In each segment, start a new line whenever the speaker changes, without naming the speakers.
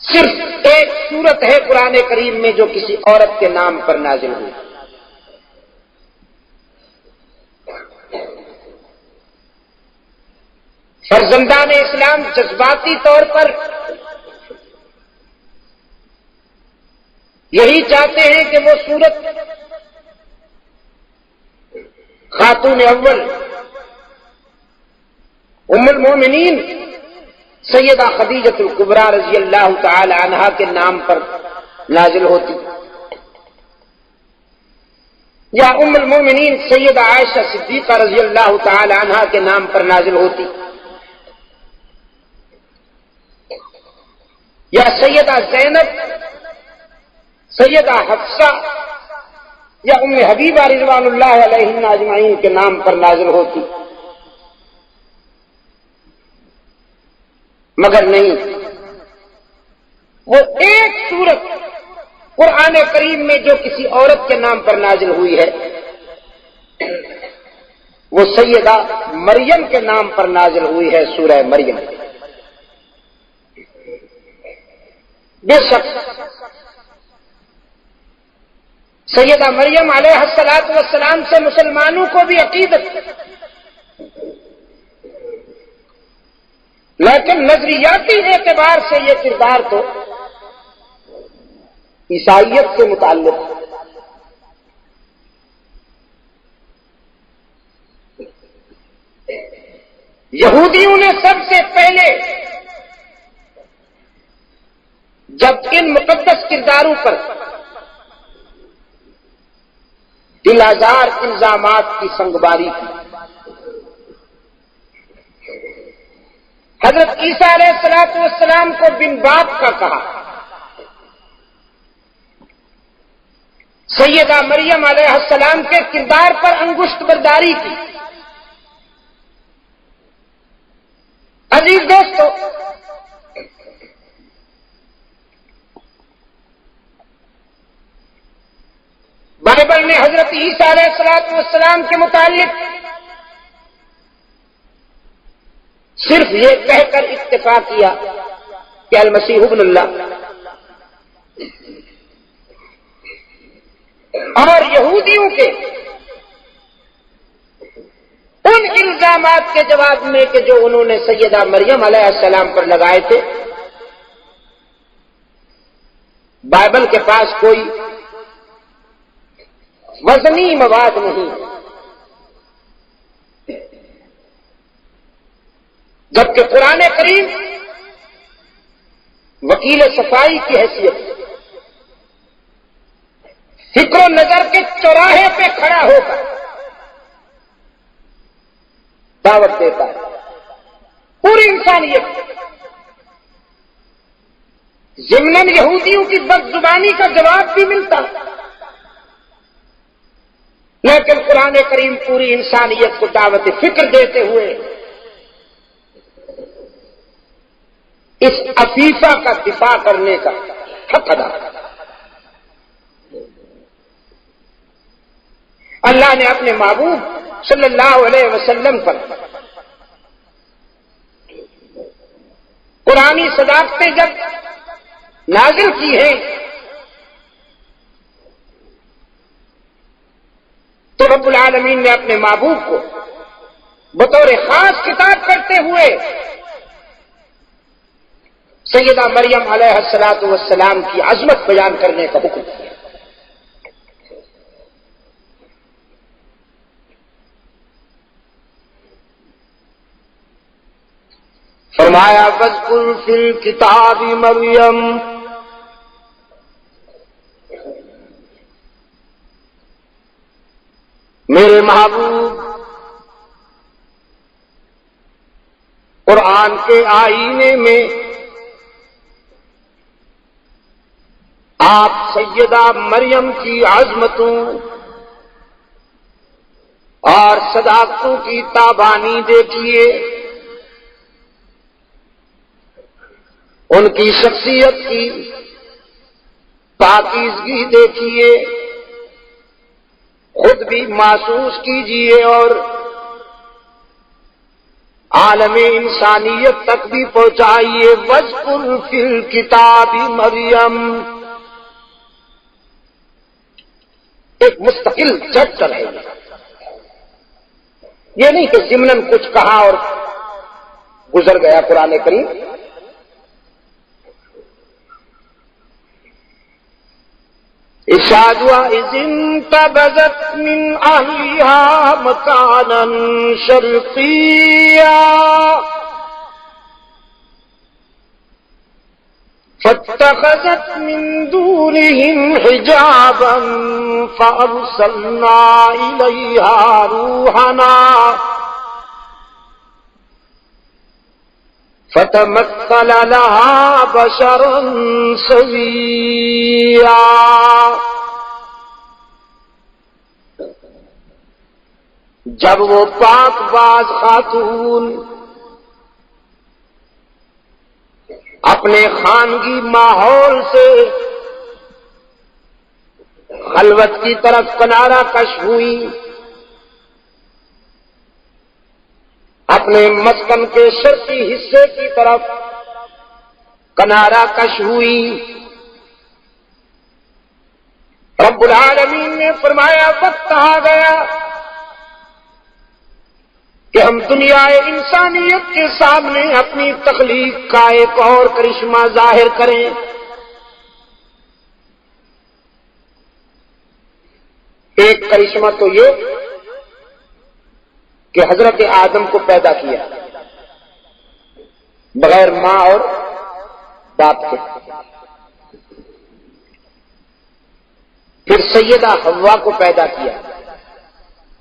صرف ایک سورت ہے قرآن کریم میں جو کسی عورت کے نام پر نازل ہوئی. فرزندان اسلام جذباتی طور پر یہی چاہتے ہیں کہ وہ سورت خاتون اول ام المومنین سیدہ خدیجۃ الکبریٰ رضی اللہ تعالی عنہا کے نام پر نازل ہوتی، یا ام المومنین سیدہ عائشہ صدیقہ رضی اللہ تعالی عنہا کے نام پر نازل ہوتی، یا سیدہ زینب، سیدہ حفصہ یا ام حبیبہ رضوان اللہ علیہن اجمعین کے نام پر نازل ہوتی. مگر نہیں، وہ ایک سورت قرآن کریم میں جو کسی عورت کے نام پر نازل ہوئی ہے وہ سیدہ مریم کے نام پر نازل ہوئی ہے، سورہ مریم. بے شک سیدہ مریم علیہ الصلوۃ والسلام سے مسلمانوں کو بھی عقیدت، لیکن نظریاتی اعتبار سے یہ کردار تو عیسائیت سے متعلق یہودیوں نے سب سے پہلے جب ان مقدس کرداروں پر دلازار الزامات کی سنگباری کی، حضرت عیسیٰ علیہ السلام کو بن باپ کا کہا، سیدہ مریم علیہ السلام کے کردار پر انگشت برداری کی. عزیز دوستو، بائبل نے حضرت عیسیٰ علیہ السلام کے متعلق صرف یہ کہہ کر اکتفا کیا کہ المسیح ابن اللہ، اور یہودیوں کے ان الزامات کے جواب میں کہ جو انہوں نے سیدہ مریم علیہ السلام پر لگائے تھے، بائبل کے پاس کوئی وزنی مواد نہیں، جبکہ قرآن کریم وکیل صفائی کی حیثیت فکر و نظر کے چوراہے پہ کھڑا ہو کر دعوت دیتا ہے پوری انسانیت. ضمناً یہودیوں کی بد زبانی کا جواب بھی ملتا، لیکن قرآن کریم پوری انسانیت کو دعوت فکر دیتے ہوئے اس عفیفہ کا دفاع کرنے کا حق ادا کرتا. اللہ نے اپنے محبوب صلی اللہ علیہ وسلم پر قرآنی صداقتیں جب نازل کی ہیں تو رب العالمین نے اپنے محبوب کو بطور خاص خطاب کرتے ہوئے سیدہ مریم علیہ السلام کی عظمت بیان کرنے کا حکم دیا. فرمایا وَاذْكُرْ فِي الْكِتَابِ مریم، میرے محبوب قرآن کے آئینے میں آپ سیدہ مریم کی عظمتوں اور صداقتوں کی تابانی دیکھیے، ان کی شخصیت کی پاکیزگی دیکھیے، خود بھی محسوس کیجیے اور عالم انسانیت تک بھی پہنچائیے. وَاذْكُرْ فِي الْكِتَابِ مریم، ایک مستقل چیپٹر ہے یہ نہیں کہ ضمناً کچھ کہا اور گزر گیا قرآن کریم. ارشاد ہوا اذ انتبذت من اہلها مکانا شرقیا فاتخذت من دونهم حجابا فارسلنا الیہا روحنا فتمثل لها بشرا سویا. جب وہ پاک باز خاتون اپنے خانگی ماحول سے خلوت کی طرف کنارہ کش ہوئی، اپنے مسکن کے شرقی حصے کی طرف کنارہ کش ہوئی، رب العالمین نے فرمایا وقت آ گیا کہ ہم دنیا انسانیت کے سامنے اپنی تخلیق کا ایک اور کرشمہ ظاہر کریں. ایک کرشمہ تو یہ کہ حضرت آدم کو پیدا کیا بغیر ماں اور باپ کے، پھر سیدہ حوا کو پیدا کیا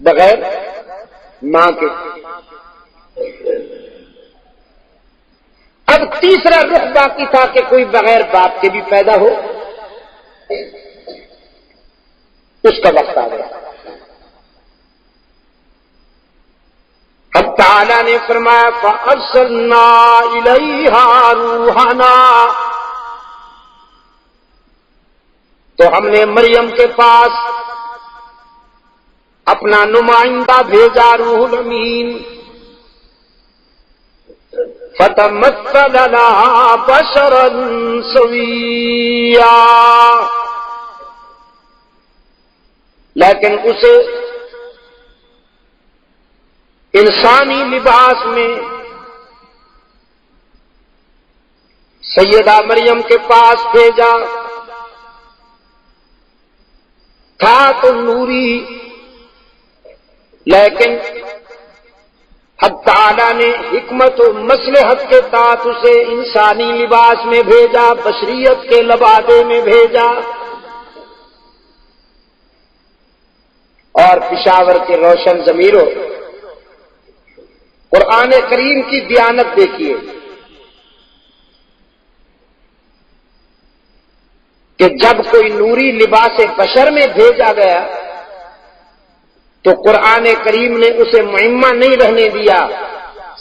بغیر ماں کے. اب تیسرا رخ باقی تھا کہ کوئی بغیر باپ کے بھی پیدا ہو، اس کا وقت آ گیا. اب تعالیٰ نے فرمایا فَأَرْسَلْنَا إِلَيْهَا رُوحَنَا، تو ہم نے مریم کے پاس اپنا نمائندہ بھیجا روح الامین. فَتَمَثَّلَ لَهَا بَشَرًا سَوِيًّا، لیکن اسے انسانی لباس میں سیدہ مریم کے پاس بھیجا. تھا تو نوری، لیکن اب تعالیٰ نے حکمت و مصلحت کے ساتھ اسے انسانی لباس میں بھیجا، بشریت کے لبادے میں بھیجا. اور پشاور کے روشن ضمیروں، قرآن کریم کی دیانت دیکھیے کہ جب کوئی نوری لباس بشر میں بھیجا گیا تو قرآن کریم نے اسے معمہ نہیں رہنے دیا،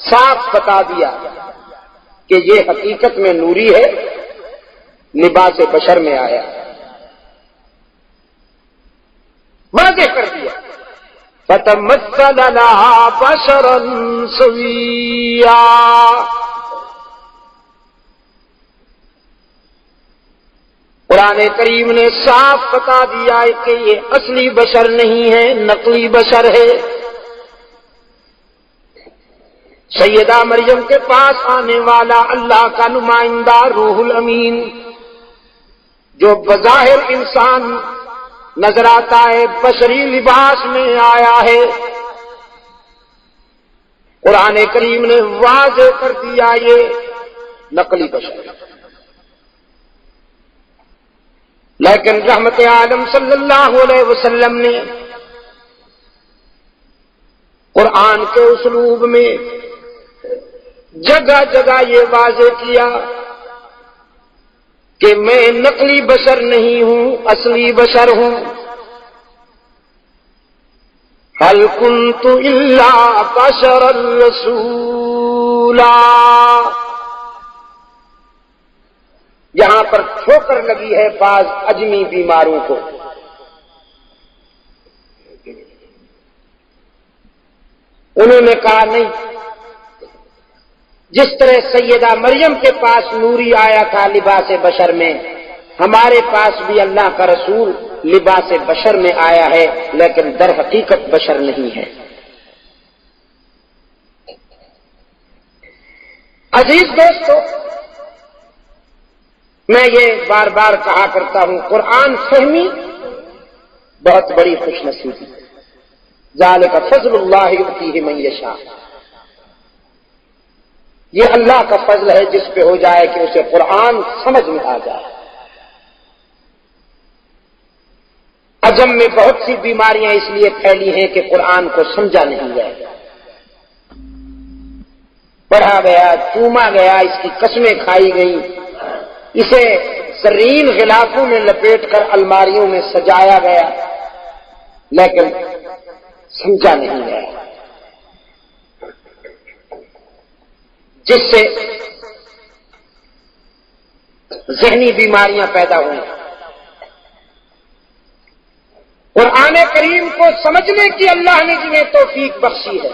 صاف بتا دیا کہ یہ حقیقت میں نوری ہے، لباس بشر میں آیا، واضح کر دیا. فَتَمَثَّلَ لَهَا بَشَرًا سَوِيًّا. قرآن کریم نے صاف بتا دیا ہے کہ یہ اصلی بشر نہیں ہے، نقلی بشر ہے. سیدہ مریم کے پاس آنے والا اللہ کا نمائندہ روح الامین، جو بظاہر انسان نظر آتا ہے، بشری لباس میں آیا ہے. قرآن کریم نے واضح کر دیا یہ نقلی بشر ہے. لیکن رحمت عالم صلی اللہ علیہ وسلم نے قرآن کے اسلوب میں جگہ جگہ یہ واضح کیا کہ میں نقلی بشر نہیں ہوں، اصلی بشر ہوں. هل كنت الا بشرا رسولا. یہاں پر ٹھوکر لگی ہے بعض اجمی بیماروں کو. انہوں نے کہا نہیں، جس طرح سیدہ مریم کے پاس نوری آیا تھا لباس بشر میں، ہمارے پاس بھی اللہ کا رسول لباس بشر میں آیا ہے، لیکن در حقیقت بشر نہیں ہے۔ عزیز دوستو، میں یہ بار بار کہا کرتا ہوں، قرآن فہمی بہت بڑی خوش نصیبی، ذالک فضل اللہ یؤتیہ من یشاء، یہ اللہ کا فضل ہے جس پہ ہو جائے کہ اسے قرآن سمجھ میں آ جائے۔ عجم میں بہت سی بیماریاں اس لیے پھیلی ہیں کہ قرآن کو سمجھا نہیں گیا، پڑھا گیا، چوما گیا، اس کی قسمیں کھائی گئیں، اسے زرین غلافوں میں لپیٹ کر الماریوں میں سجایا گیا، لیکن سمجھا نہیں گیا، جس سے ذہنی بیماریاں پیدا ہوئی۔ قرآن کریم کو سمجھنے کی اللہ نے جنہیں توفیق بخشی ہے،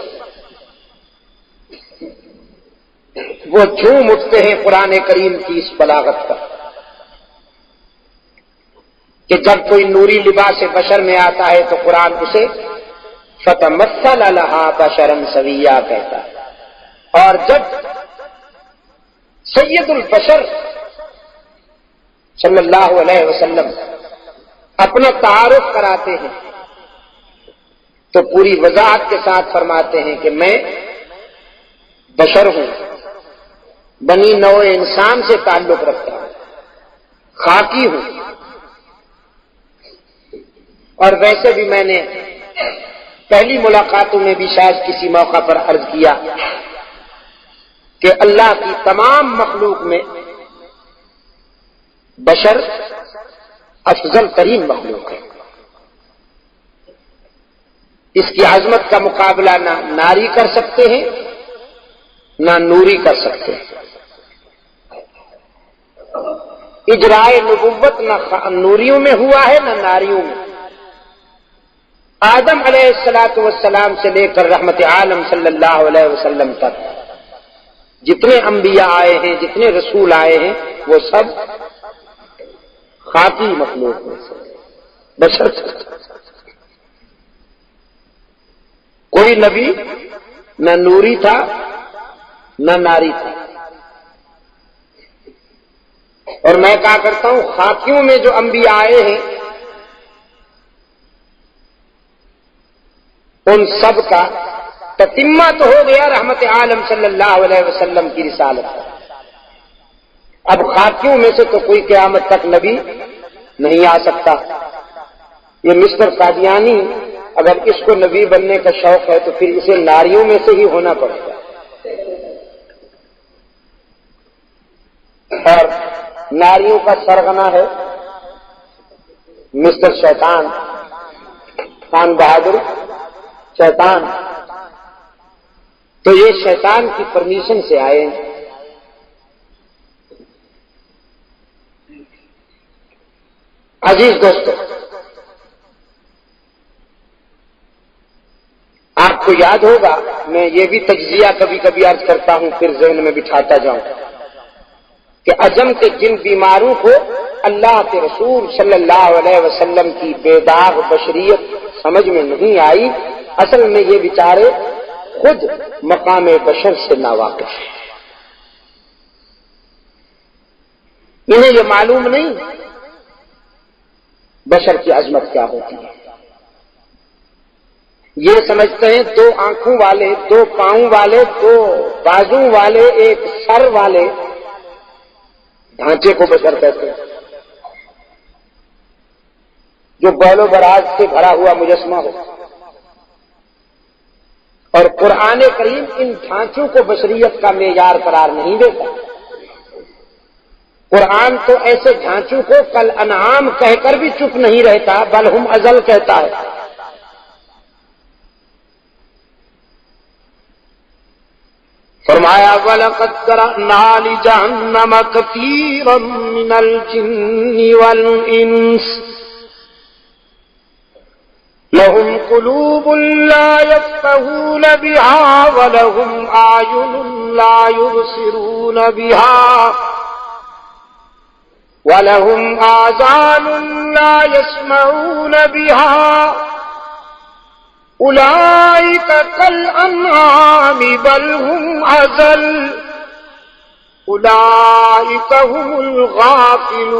وہ جھوم اٹھتے ہیں قرآن کریم کی اس بلاغت پر کہ جب کوئی نوری لباس بشر میں آتا ہے تو قرآن اسے فتمثل لها بشرا سویا کہتا ہے، اور جب سید البشر صلی اللہ علیہ وسلم اپنا تعارف کراتے ہیں تو پوری وضاحت کے ساتھ فرماتے ہیں کہ میں بشر ہوں، بنی نوع انسان سے تعلق رکھتا ہوں، خاکی ہوں، اور ویسے بھی میں نے پہلی ملاقاتوں میں بھی شاید کسی موقع پر عرض کیا کہ اللہ کی تمام مخلوق میں بشر افضل ترین مخلوق ہے، اس کی عظمت کا مقابلہ نہ ناری کر سکتے ہیں نہ نوری کر سکتے ہیں۔ اجرائے نبوت نہ نوریوں میں ہوا ہے نہ ناریوں میں۔ آدم علیہ الصلوۃ والسلام سے لے کر رحمت عالم صلی اللہ علیہ وسلم تک جتنے انبیاء آئے ہیں، جتنے رسول آئے ہیں، وہ سب خاکی مخلوق میں سے بشر، کوئی نبی نہ نوری تھا نہ ناری تھا۔ اور میں کہا کرتا ہوں، خاکیوں میں جو انبیاء آئے ہیں ان سب کا تتمہ تو ہو گیا رحمت عالم صلی اللہ علیہ وسلم کی رسالت۔ اب خاکیوں میں سے تو کوئی قیامت تک نبی نہیں آ سکتا۔ یہ مسٹر قادیانی اگر اس کو نبی بننے کا شوق ہے تو پھر اسے ناریوں میں سے ہی ہونا پڑے گا، اور ناریوں کا سرغنہ ہے مسٹر شیطان، خان بہادر شیطان، تو یہ شیطان کی پرمیشن سے آئے ہیں۔ عزیز دوستو، آپ کو یاد ہوگا، میں یہ بھی تجزیہ کبھی کبھی عرض کرتا ہوں پھر ذہن میں بٹھاتا جاؤں کہ عجم کے جن بیماروں کو اللہ کے رسول صلی اللہ علیہ وسلم کی بے داغ بشریت سمجھ میں نہیں آئی، اصل میں یہ بیچارے خود مقام بشر سے ناواقف ہیں، انہیں یہ معلوم نہیں بشر کی عظمت کیا ہوتی ہے۔ یہ سمجھتے ہیں دو آنکھوں والے، دو پاؤں والے، دو بازو والے، ایک سر والے ڈھانچے کو بشر کہتے ہیں، جو بول و براز سے بھرا ہوا مجسمہ ہو۔ اور قرآن کریم ان ڈھانچوں کو بشریت کا معیار قرار نہیں دیتا۔ قرآن تو ایسے ڈھانچوں کو کل انعام کہہ کر بھی چپ نہیں رہتا، بل ہم ازل کہتا ہے۔ فرمایا وَلَقَدْ ذَرَأْنَا لِجَهَنَّمَ كَثِيرًا مِنَ الْجِنِّ وَالْإِنسِ لهم قلوب لا يفقهون بها ولهم أعين لا يبصرون بها وَلَهُمْ آذَانٌ لَا يَسْمَعُونَ بِهَا أُولَئِكَ كَالْأَنْعَامِ بَلْ هُمْ أَضَلُّ أُولَئِكَ هُمُ الْغَافِلُونَ۔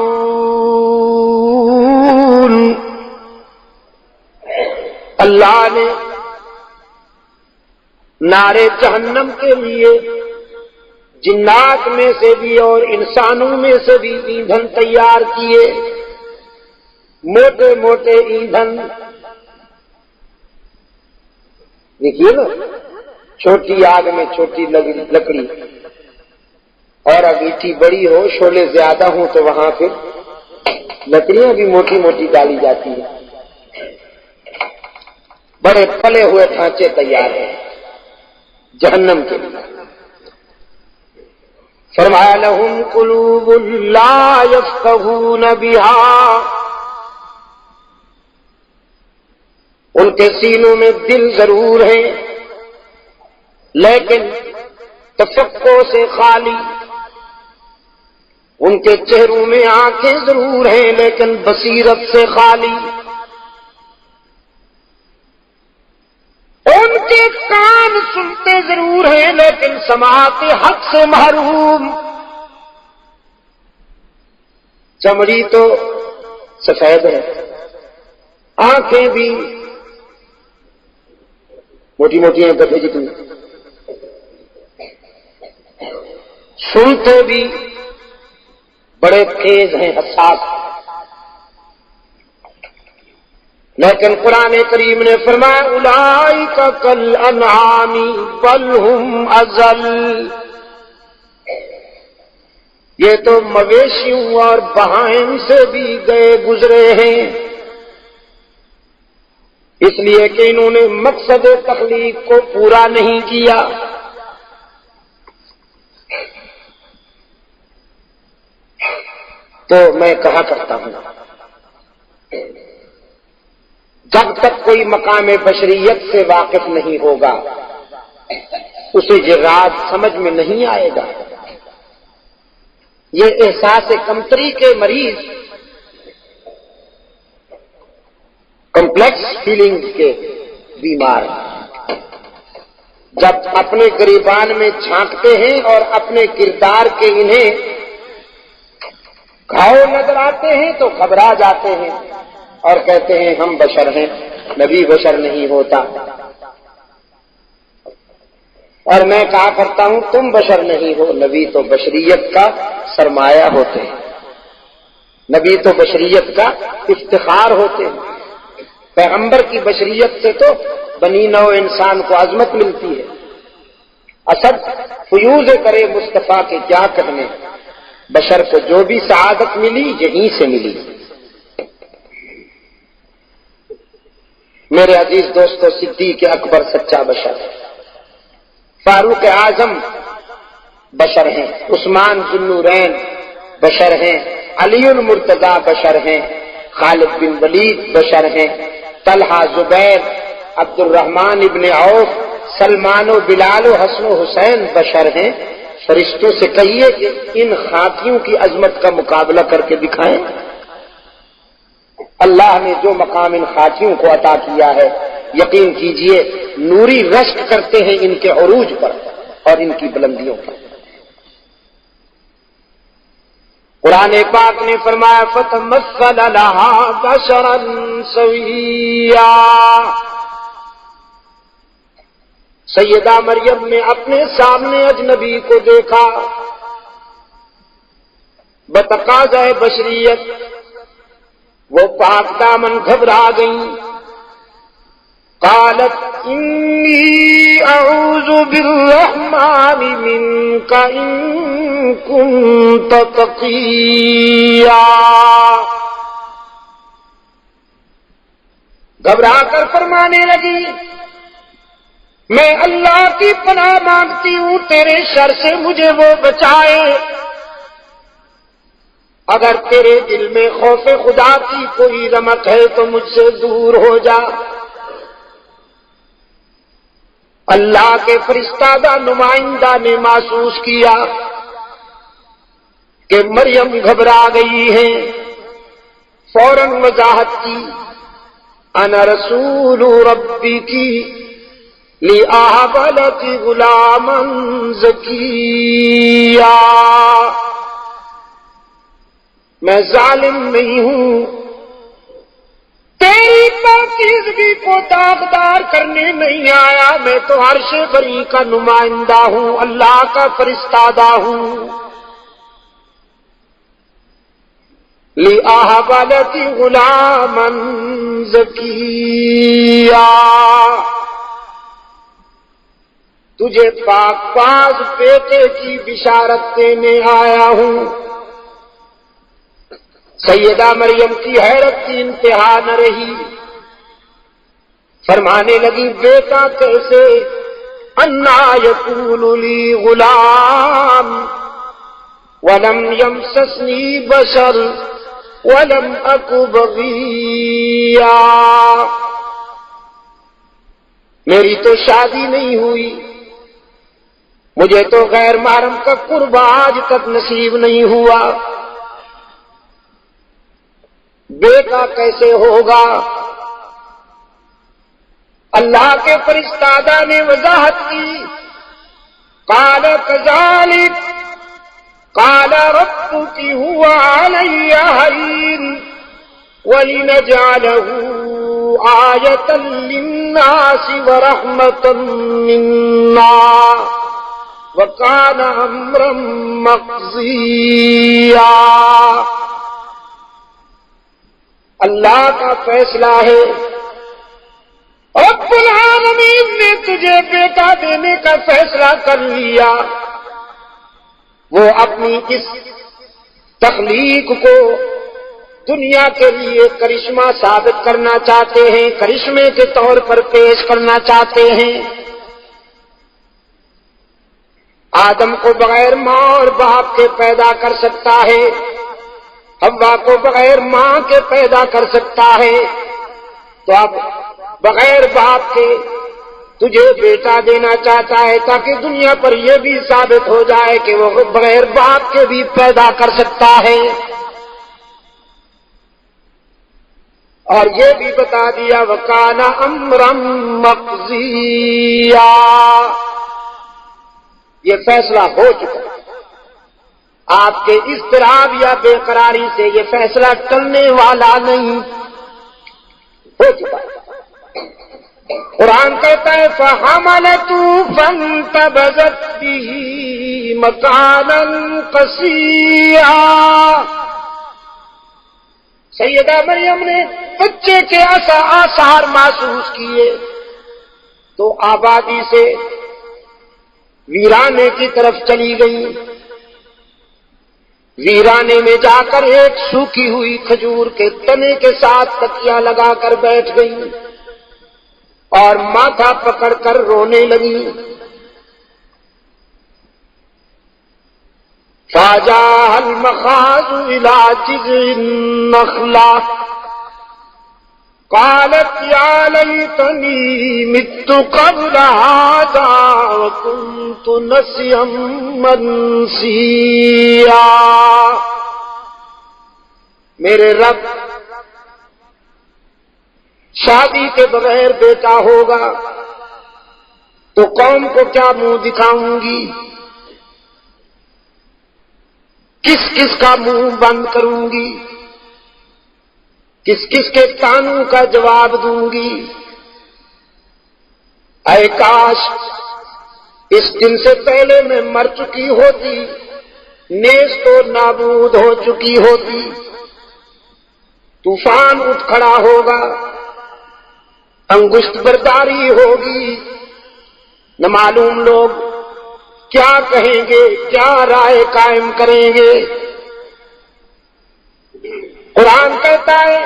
اللہ نے نارے جہنم کے لیے جنات میں سے بھی اور انسانوں میں سے بھی ایندھن تیار کیے، موٹے موٹے ایندھن۔ دیکھیے نا، چھوٹی آگ میں چھوٹی لکڑی، اور انگیٹھی بڑی ہو، شعلے زیادہ ہوں تو وہاں پھر لکڑیاں بھی موٹی موٹی ڈالی جاتی ہیں۔ بڑے پلے ہوئے ڈھانچے تیار ہیں جہنم کے لیے۔ فرمایا لہم قلوب لا یفقہون بہا، ان کے سینوں میں دل ضرور ہیں لیکن تفقہ سے خالی، ان کے چہروں میں آنکھیں ضرور ہیں لیکن بصیرت سے خالی، ان کے کان سنتے ضرور ہیں لیکن سماعت حق سے محروم۔ چمڑی تو سفید ہے، آنکھیں بھی موٹی موٹی ہیں گدھے جتنی، سنتے بھی بڑے تیز ہیں، حساس۔ لیکن قرآن کریم نے فرمایا اولئک کالانعام بل ہم اضل، یہ تو مویشیوں اور بہائم سے بھی گئے گزرے ہیں، اس لیے کہ انہوں نے مقصد تخلیق کو پورا نہیں کیا۔ تو میں کہا کرتا ہوں، جب تک کوئی مقام بشریت سے واقف نہیں ہوگا اسے یہ راز سمجھ میں نہیں آئے گا۔ یہ احساس کمتری کے مریض، کمپلیکس فیلنگ کے بیمار، جب اپنے گریبان میں جھانکتے ہیں اور اپنے کردار کے انہیں گھاؤ نظر آتے ہیں تو گھبرا جاتے ہیں اور کہتے ہیں ہم بشر ہیں، نبی بشر نہیں ہوتا۔ اور میں کہا کرتا ہوں تم بشر نہیں ہو، نبی تو بشریت کا سرمایہ ہوتے ہیں، نبی تو بشریت کا افتخار ہوتے ہیں۔ پیغمبر کی بشریت سے تو بنی نوع انسان کو عظمت ملتی ہے۔ اسد فیوز کرے مصطفیٰ کے کیا کہنے، بشر کو جو بھی سعادت ملی یہیں سے ملی۔ میرے عزیز دوستو، صدیق اکبر سچا بشر ہے، فاروق اعظم بشر ہیں، عثمان ذو النورین بشر ہیں، علی المرتضی بشر ہیں، خالد بن ولید بشر ہیں، طلحہ زبیر عبد الرحمن ابن عوف سلمان و بلال و حسن و حسین بشر ہیں۔ فرشتوں سے کہیے کہ ان خاکیوں کی عظمت کا مقابلہ کر کے دکھائیں۔ اللہ نے جو مقام ان خاکیوں کو عطا کیا ہے، یقین کیجئے نوری رشک کرتے ہیں ان کے عروج پر اور ان کی بلندیوں پر۔ قرآن پاک نے فرمایا فَتَمَثَّلَ لَهَا بَشَرًا سَوِيًّا، سیدہ مریم نے اپنے سامنے اجنبی کو دیکھا، بتقاضۂ بشریت وہ پاک دامن گھبرا گئیں۔ قالت انی اعوذ بالرحمن منک ان کنت تقیا، گھبرا کر فرمانے لگی میں اللہ کی پناہ مانگتی ہوں تیرے شر سے مجھے وہ بچائے، اگر تیرے دل میں خوف خدا کی کوئی رمق ہے تو مجھ سے دور ہو جا۔ اللہ کے فرستادہ نمائندہ نے محسوس کیا کہ مریم گھبرا گئی ہیں، فوراً وضاحت کی، انا رسول ربی کی لِأَهَبَ لَكِ غُلَامًا زَكِيًّا، میں ظالم نہیں ہوں، تیری پاکیزگی کو داغدار کرنے نہیں آیا، میں تو عرش بری کا نمائندہ ہوں، اللہ کا فرستادہ ہوں، لِأَهَبَ لَكِ غُلَامًا زَكِيًّا، تجھے پاک باز بیٹے کی بشارت دینے آیا ہوں۔ سیدہ مریم کی حیرت کی انتہا نہ رہی، فرمانے لگی بیٹا کیسے، انا یکون لی غلام ولم یمسسنی بشر ولم اک بغیا، میری تو شادی نہیں ہوئی، مجھے تو غیر محرم کا قرب آج تک نصیب نہیں ہوا، بیٹا کیسے ہوگا؟ اللہ کے فرستادہ نے وضاحت کی، قال كذلك قال ربك هو علي هين ولنجعله آية للناس ورحمة منا وكان أمرا مقضيا، اللہ کا فیصلہ ہے، رب العالمین نے تجھے بیٹا دینے کا فیصلہ کر لیا، وہ اپنی اس تخلیق کو دنیا کے لیے کرشمہ ثابت کرنا چاہتے ہیں، کرشمے کے طور پر پیش کرنا چاہتے ہیں۔ آدم کو بغیر ماں اور باپ کے پیدا کر سکتا ہے، حوا کو بغیر ماں کے پیدا کر سکتا ہے، تو اب بغیر باپ کے تجھے بیٹا دینا چاہتا ہے تاکہ دنیا پر یہ بھی ثابت ہو جائے کہ وہ بغیر باپ کے بھی پیدا کر سکتا ہے، اور یہ بھی بتا دیا وَكَانَ أَمْرًا مَقْضِيًّا، یہ فیصلہ ہو چکا، آپ کے اضطراب یا بے قراری سے یہ فیصلہ ٹلنے والا نہیں، ہو چکا۔ قرآن کہتا ہے فَحَمَلَتْهُ فَانْتَبَذَتْ بِهِ مَكَانًا قَصِيًّا، سیدہ مریم نے بچے کے آثار محسوس کیے تو آبادی سے ویرانے کی طرف چلی گئی، ویرانے میں جا کر ایک سوکھی ہوئی کھجور کے تنے کے ساتھ تکیہ لگا کر بیٹھ گئی اور ماتھا پکڑ کر رونے لگی۔ فَجَاءَ الْمَخَاضُ إِلَى جِذْعِ النَّخْلَةِ قَالَتْ يَا لَيْتَنِي مِتُّ قَبْلَ هَذَا وَكُنْتُ نَسْيًا مَنْسِيًّا، میرے رب شادی کے بغیر بیٹا ہوگا تو قوم کو کیا منہ دکھاؤں گی، کس کس کا منہ بند کروں گی، کس کس کے تانوں کا جواب دوں گی، اے کاش اس دن سے پہلے میں مر چکی ہوتی، نیست و نابود ہو چکی ہوتی، طوفان اٹھ کھڑا ہوگا، انگشت برداری ہوگی، نہ معلوم لوگ کیا کہیں گے، کیا رائے قائم کریں گے۔ قرآن کہتا ہے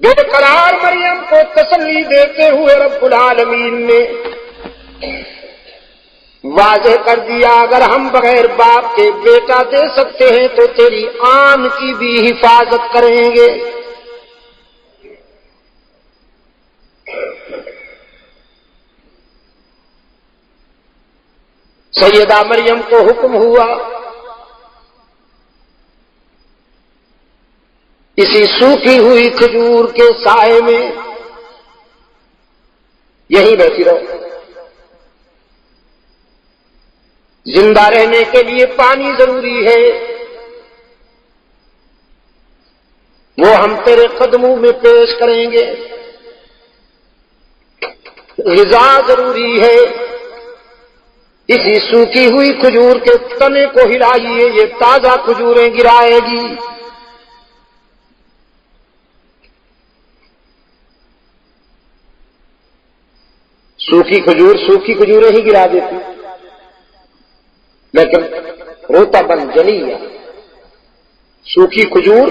بے قرار مریم کو تسلی دیتے ہوئے رب العالمین نے واضح کر دیا اگر ہم بغیر باپ کے بیٹا دے سکتے ہیں تو تیری آن کی بھی حفاظت کریں گے۔ سیدہ مریم کو حکم ہوا اسی سوکھی ہوئی کھجور کے سائے میں یہیں بیٹھی رہو، زندہ رہنے کے لیے پانی ضروری ہے، وہ ہم تیرے قدموں میں پیش کریں گے، غذا ضروری ہے، اسی سوکھی ہوئی کھجور کے تنے کو ہلائیے، یہ تازہ کھجوریں گرائے گی۔ سوکھی کھجوریں ہی گرا دیتی، لیکن روتا بن جنیا سوکھی کھجور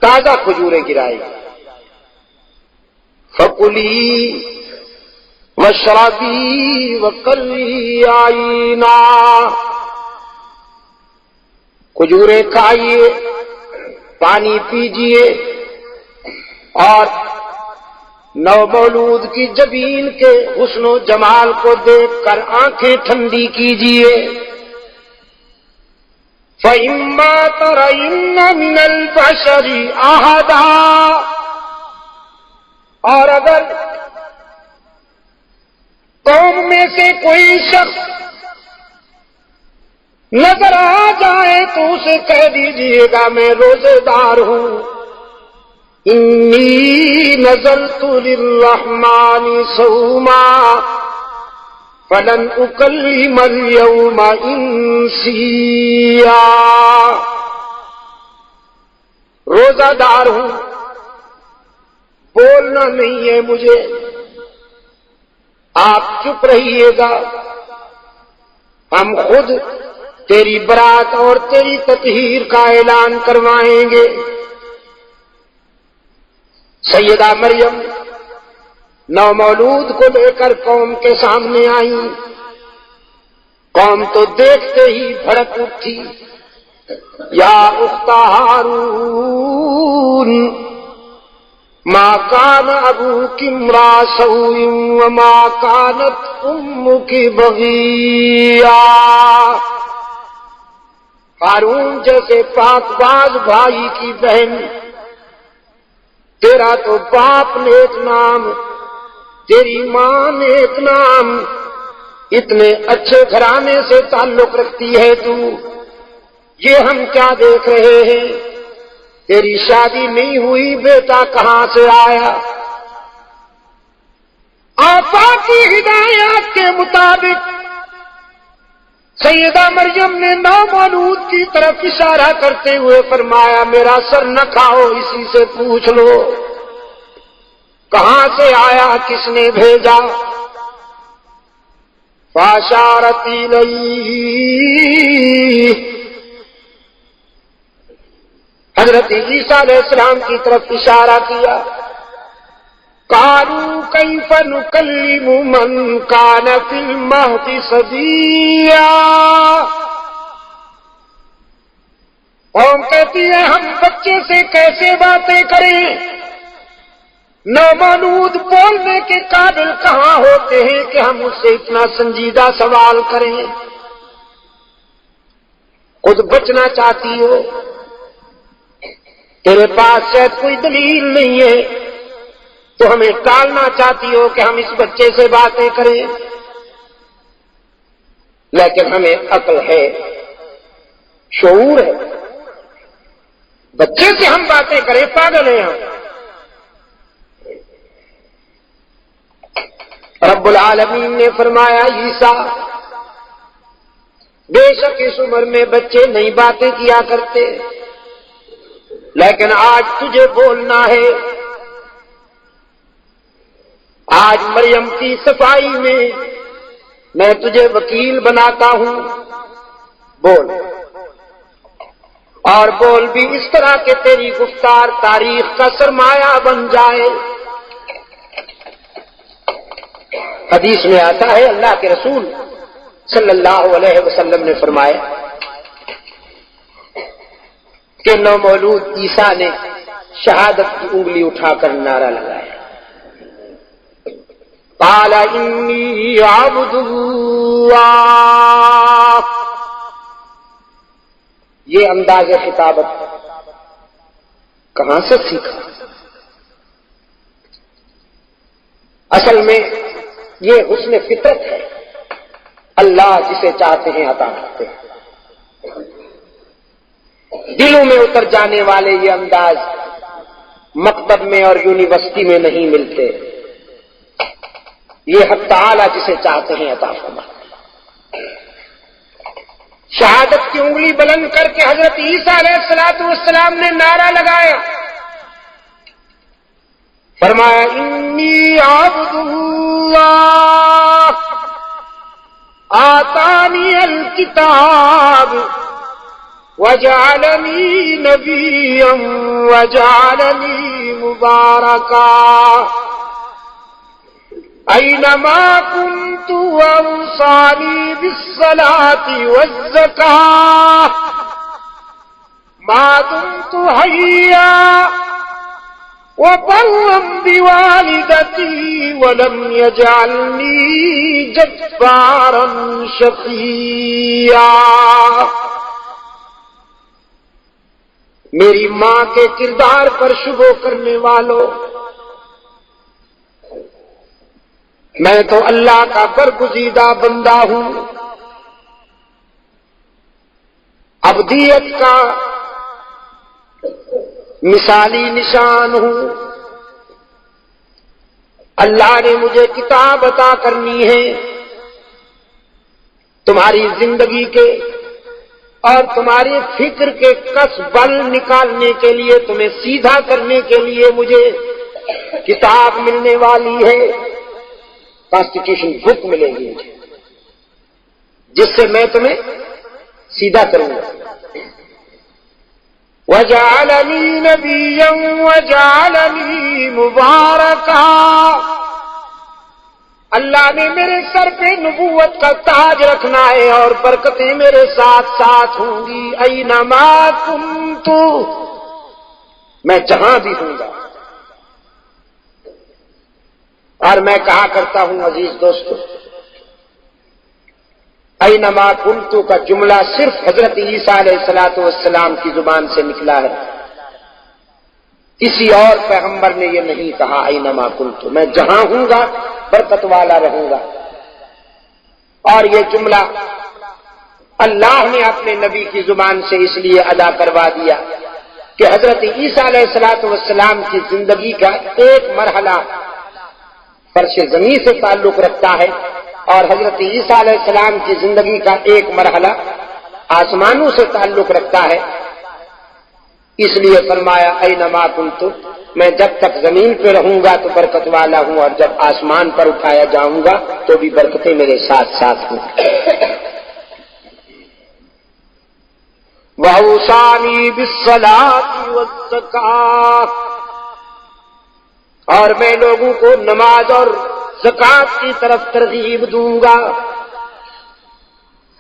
تازہ کھجوریں گرائے گی۔ فَكُلِي وَاشْرَبِي وَقَرِّي عَيْنًا، کھجوریں کھائیے، پانی پیجیے، اور نومولود کی جبین کے حسن و جمال کو دیکھ کر آنکھیں ٹھنڈی کیجیے۔ فَإِمَّا تَرَيِنَّ مِنَ الْبَشَرِ أَحَدًا، اور اگر قوم میں سے کوئی شخص نظر آ جائے تو اسے کہہ دیجیے گا میں روزے دار ہوں، انی نذرت للرحمن صوما فلن اکلم اليوم انسیا، روزہ دار ہوں، بولنا نہیں ہے مجھے، آپ چپ رہیے گا، ہم خود تیری برات اور تیری تطہیر کا اعلان کروائیں گے۔ سیدہ مریم نومولود کو لے کر قوم کے سامنے آئی، قوم تو دیکھتے ہی بھڑک اٹھی، یا اخت ہارون ما کان ابوک امرا سوء وما کانت امک بغیا، ہارون جیسے پاک باز بھائی کی بہن، تیرا تو باپ نیک نام، تیری ماں نیک نام، اتنے اچھے گھرانے سے تعلق رکھتی ہے تو، یہ ہم کیا دیکھ رہے ہیں، تیری شادی نہیں ہوئی، بیٹا کہاں سے آیا؟ آقا کی ہدایات کے مطابق سیدہ مریم نے نومولود کی طرف اشارہ کرتے ہوئے فرمایا میرا سر نہ کھاؤ، اسی سے پوچھ لو کہاں سے آیا، کس نے بھیجا؟ فاشارت الیہ، حضرت عیسیٰ علیہ السلام کی طرف اشارہ کیا، قالوا کیف نکلم من کان فی المہد صبیا، قوم کہتی ہے ہم بچے سے کیسے باتیں کریں، نومولود بولنے کے قابل کہاں ہوتے ہیں کہ ہم اس سے اتنا سنجیدہ سوال کریں، خود بچنا چاہتی ہو، تیرے پاس شاید کوئی دلیل نہیں ہے تو ہمیں ٹالنا چاہتی ہو کہ ہم اس بچے سے باتیں کریں، لیکن ہمیں عقل ہے، شعور ہے، بچے سے ہم باتیں کریں، پاگل ہیں ہم۔ رب العالمین نے فرمایا عیسیٰ بے شک اس عمر میں بچے نئی باتیں کیا کرتے، لیکن آج تجھے بولنا ہے، آج مریم کی صفائی میں تجھے وکیل بناتا ہوں، بول، اور بول بھی اس طرح کہ تیری گفتار تاریخ کا سرمایہ بن جائے۔ حدیث میں آتا ہے اللہ کے رسول صلی اللہ علیہ وسلم نے فرمایا کہ نومولود عیسیٰ نے شہادت کی انگلی اٹھا کر نعرہ لگایا، قال انی عبد اللہ۔ یہ انداز خطابت کہاں سے سیکھا؟ اصل میں یہ حسن فطرت ہے، اللہ جسے چاہتے ہیں عطا کرتے ہیں۔ دلوں میں اتر جانے والے یہ انداز مکتب میں اور یونیورسٹی میں نہیں ملتے، یہ حق تعالی جسے چاہتے ہیں عطا فرماتے ہیں۔ شہادت کی انگلی بلند کر کے حضرت عیسیٰ علیہ السلام نے نعرہ لگایا، فرمایا انی عبد اللہ آتانی الکتاب وجعلنی نبیا وجعلنی مبارکا اینما کنت اوصانی بالصلاۃ والزکاۃ ما دمت حیا وبرا بوالدتی ولم یجعلنی جبارا شقیا۔ میری ماں کے کردار پر شبہ کرنے والوں، میں تو اللہ کا برگزیدہ بندہ ہوں، عبدیت کا مثالی نشان ہوں۔ اللہ نے مجھے کتاب عطا کرنی ہے، تمہاری زندگی کے اور تمہاری فکر کے کس بل نکالنے کے لیے، تمہیں سیدھا کرنے کے لیے مجھے کتاب ملنے والی ہے، کانسٹیٹیوشن بک ملے گی مجھے، جس سے میں تمہیں سیدھا کروں گا۔ وَجَعَلَنِي نَبِيًّا وَجَعَلَنِي مُبَارَكًا، اللہ نے میرے سر پہ نبوت کا تاج رکھنا ہے اور برکتیں میرے ساتھ ساتھ ہوں گی، اینما کنت، میں جہاں بھی ہوں گا۔ اور میں کہا کرتا ہوں عزیز دوستو، اینما کنت کا جملہ صرف حضرت عیسیٰ علیہ السلام کی زبان سے نکلا ہے، کسی اور پیغمبر نے یہ نہیں کہا اینما کنت، میں جہاں ہوں گا برکت والا رہوں گا۔ اور یہ جملہ اللہ نے اپنے نبی کی زبان سے اس لیے ادا کروا دیا کہ حضرت عیسیٰ علیہ السلام کی زندگی کا ایک مرحلہ فرش زمین سے تعلق رکھتا ہے اور حضرت عیسیٰ علیہ السلام کی زندگی کا ایک مرحلہ آسمانوں سے تعلق رکھتا ہے۔ اس لیے فرمایا اینما کنت، میں جب تک زمین پہ رہوں گا تو برکت والا ہوں، اور جب آسمان پر اٹھایا جاؤں گا تو بھی برکتیں میرے ساتھ ساتھ ہوں۔ وَأَوْصَانِي بِالصَّلَاةِ وَالزَّكَاةِ، اور میں لوگوں کو نماز اور زکات کی طرف ترغیب دوں گا۔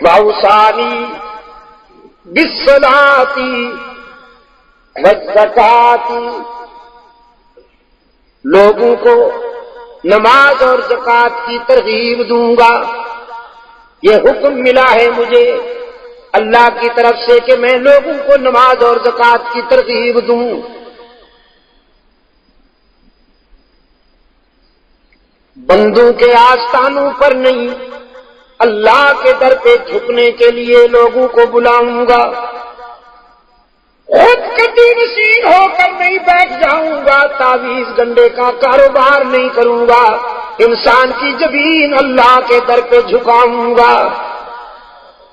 وَأَوْصَانِي بِالصَّلَاةِ وَالزَّكَاةِ، لوگوں کو نماز اور زکات کی ترغیب دوں گا۔ یہ حکم ملا ہے مجھے اللہ کی طرف سے کہ میں لوگوں کو نماز اور زکات کی ترغیب دوں۔ بندوں کے آستانوں پر نہیں، اللہ کے در پہ جھکنے کے لیے لوگوں کو بلاؤں گا۔ خود کٹی نشین ہو کر نہیں بیٹھ جاؤں گا، تعویذ گنڈے کا کاروبار نہیں کروں گا، انسان کی جبین اللہ کے در پہ جھکاؤں گا۔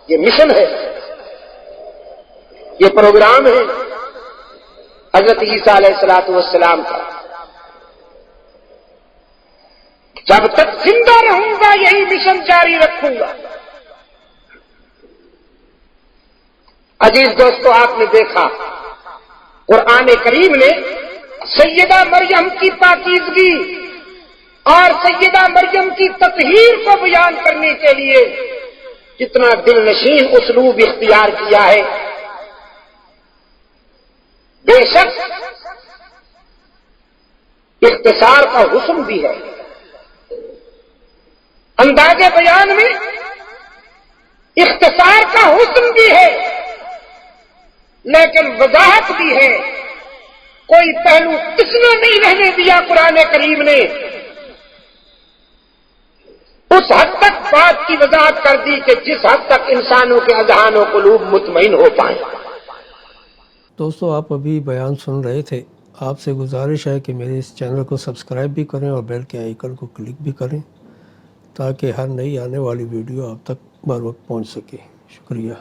یہ مشن ہے، یہ پروگرام ہے حضرت عیسیٰ علیہ السلام کا۔ جب تک زندہ رہوں گا یہی مشن جاری رکھوں گا۔ عزیز دوستو، آپ نے دیکھا قرآن کریم نے سیدہ مریم کی پاکیزگی اور سیدہ مریم کی تطہیر کو بیان کرنے کے لیے کتنا دل نشین اسلوب اختیار کیا ہے. بے شک اختصار کا حسن بھی ہے، انداز بیان میں اختصار کا حسن بھی ہے، لیکن وضاحت بھی ہے. کوئی پہلو کس نے نہیں رہنے دیا قرآن کریم نے. اس حد تک بات کی وضاحت کر دی کہ جس حد تک انسانوں کے اذہان و قلوب مطمئن ہو پائیں.
دوستو، آپ ابھی بیان سن رہے تھے. آپ سے گزارش ہے کہ میرے اس چینل کو سبسکرائب بھی کریں اور بیل کے آئیکن کو کلک بھی کریں تاکہ ہر نئی آنے والی ویڈیو آپ تک بر وقت پہنچ سکے. شکریہ.